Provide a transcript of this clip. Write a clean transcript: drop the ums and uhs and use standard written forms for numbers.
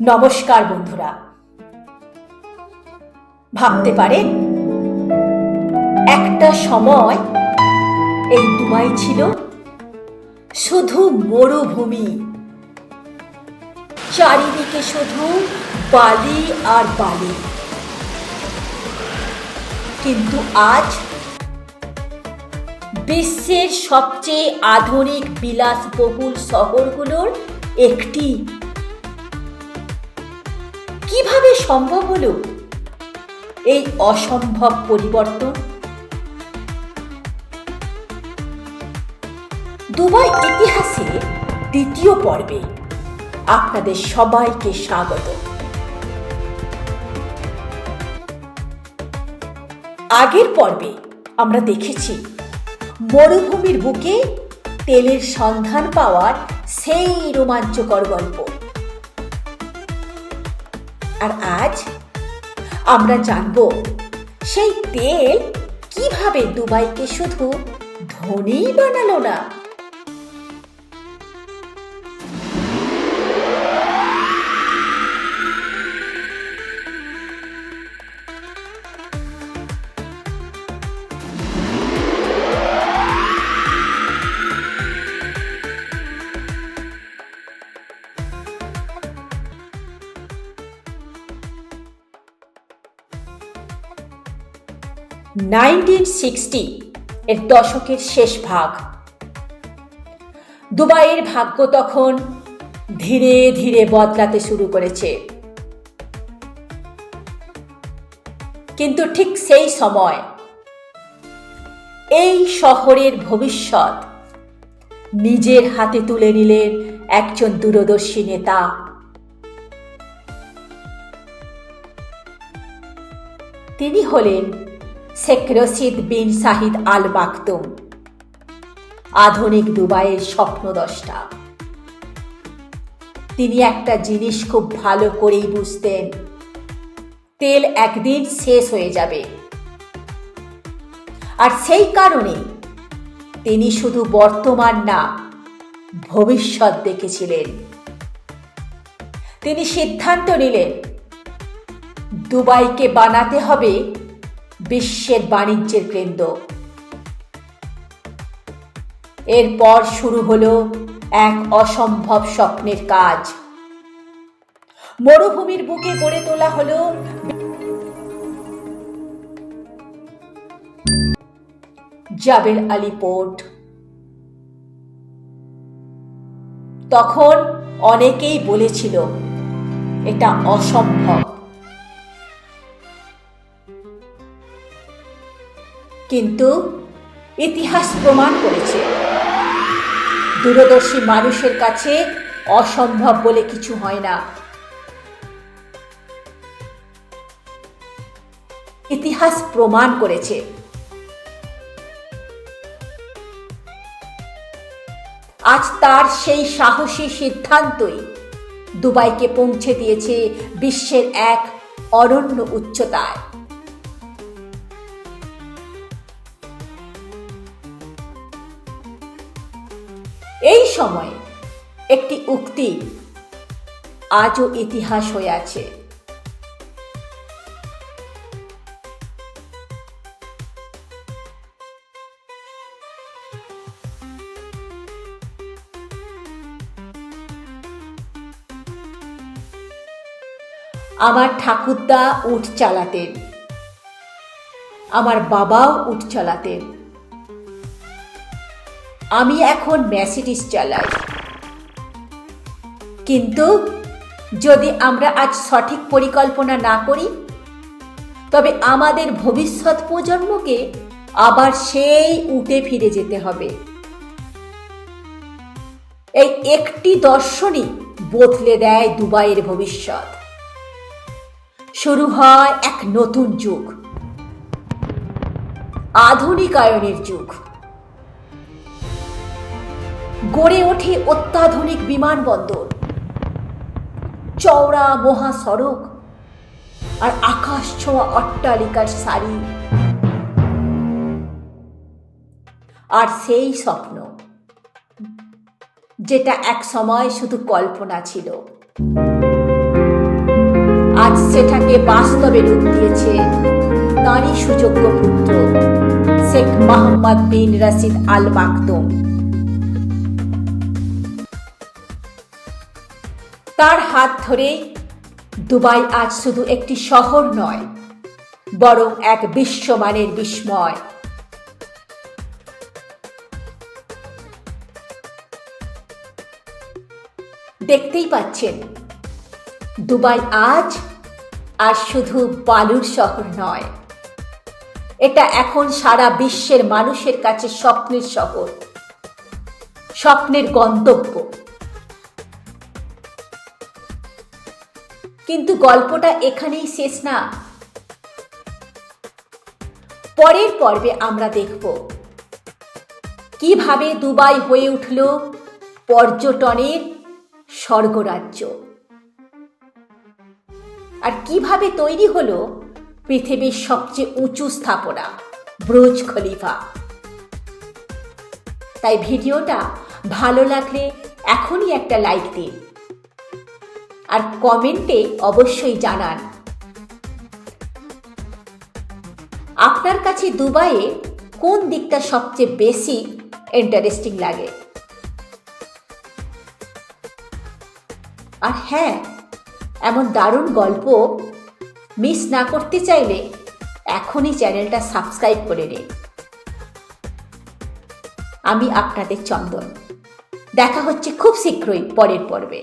নমস্কার বন্ধুরা। ভাবতে পারেন একটা সময় এই দুবাই ছিল শুধু মরুভূমি, চারিদিকে শুধু বালি আর বালি। কিন্তু আজ বিশ্বের সবচেয়ে আধুনিক বিলাসবহুল শহরগুলোর একটি। কিভাবে সম্ভব হলো এই অসম্ভব পরিবর্তন? দুবাই ইতিহাসে দ্বিতীয় পর্বে আপনাদের সবাইকে স্বাগত। আগের পর্বে আমরা দেখেছি মরুভূমির বুকে তেলের সন্ধান পাওয়ার সেই রোমাঞ্চকর গল্প। আর আজ আমরা জানব সেই তেল কিভাবে দুবাইকে শুধু ধনীই বানালো না, 1960 এর দশকের শেষ ভাগ। দুবাইয়ের ভাগ্য তখন ধীরে ধীরে বদলাতে শুরু করেছে। কিন্তু ঠিক সেই সময় এই শহরের ভবিষ্যৎ নিজের হাতে তুলে নিলেন একজন দূরদর্শী নেতা। তিনি হলেন শেখ রশিদ বিন শাহিদ আল মাকতুম, আধুনিক দুবাইয়ের স্বপ্নদ্রষ্টা। তিনি একটা জিনিস খুব ভালো করেই বুঝতেন, তেল একদিন শেষ হয়ে যাবে। আর সেই কারণে তিনি শুধু বর্তমান না, ভবিষ্যৎ দেখেছিলেন। তিনি সিদ্ধান্ত নিলেন দুবাইকে বানাতে হবে বিশ্বের বাণিজ্যের কেন্দ্র। এরপর শুরু হলো এক অসম্ভব স্বপ্নের কাজ। মরুভূমির বুকে গড়ে তোলা হলো জাবেল আলী পোর্ট। তখন অনেকেই বলেছিল এটা অসম্ভব, কিন্তু ইতিহাস প্রমাণ করেছে দূরদর্শী মানুষের কাছে অসম্ভব বলে কিছু হয় না। ইতিহাস প্রমাণ করেছে আজ তার সেই সাহসী সিদ্ধান্তই দুবাইকে পৌঁছে দিয়েছে বিশ্বের এক অনন্য উচ্চতায়। এই সময়ে একটি উক্তি আজও ইতিহাস হয়ে আছে। আমার ঠাকুরদা উট চালাতেন, আমার বাবাও উট চালাতেন, আমি এখন ম্যার্সিডিজ চালাই। কিন্তু যদি আমরা আজ সঠিক পরিকল্পনা না করি, তবে আমাদের ভবিষ্যৎ প্রজন্মকে আবার সেই উটে ফিরে যেতে হবে। এই একটি দর্শনই বদলে দেয় দুবাইয়ের ভবিষ্যৎ। শুরু হয় এক নতুন যুগ, আধুনিকায়নের যুগ। গড়ে ওঠে অত্যাধুনিক বিমানবন্দর, চওড়া মহাসড়ক আর আকাশ ছোঁয়া অট্টালিকার সারি। আর সেই স্বপ্ন যেটা এক সময় শুধু কল্পনা ছিল, আজ সেটাকে বাস্তবে রূপ দিয়েছে তারই সুযোগ্য পুত্র শেখ মোহাম্মদ বিন রাশিদ আল মাকতুম। তার হাত ধরে দুবাই আজ শুধু একটি শহর নয়, বরং এক বিশ্বমানের বিস্ময়। দেখতেই পাচ্ছেন, দুবাই আজ আর শুধু বালুর শহর নয়, এটা এখন সারা বিশ্বের মানুষের কাছে স্বপ্নের শহর, স্বপ্নের গন্তব্য। কিন্তু গল্পটা এখানেই শেষ না। পরের পর্বে আমরা দেখব কিভাবে দুবাই হয়ে উঠল পর্যটনের স্বর্গরাজ্য, আর কিভাবে তৈরি হলো পৃথিবীর সবচেয়ে উঁচু স্থাপনা বুর্জ খলিফা। তাই ভিডিওটা ভালো লাগলে এখনই একটা লাইক দিন, আর কমেন্টে অবশ্যই জানান আপনার কাছে দুবাইয়ে কোন দিকটা সবচেয়ে বেশি ইন্টারেস্টিং লাগে। আর হ্যাঁ, এমন দারুণ গল্প মিস না করতে চাইলে এখনই চ্যানেলটা সাবস্ক্রাইব করে নিন। আমি আপনাদের চন্দন, দেখা হচ্ছে খুব শীঘ্রই পরের পর্বে।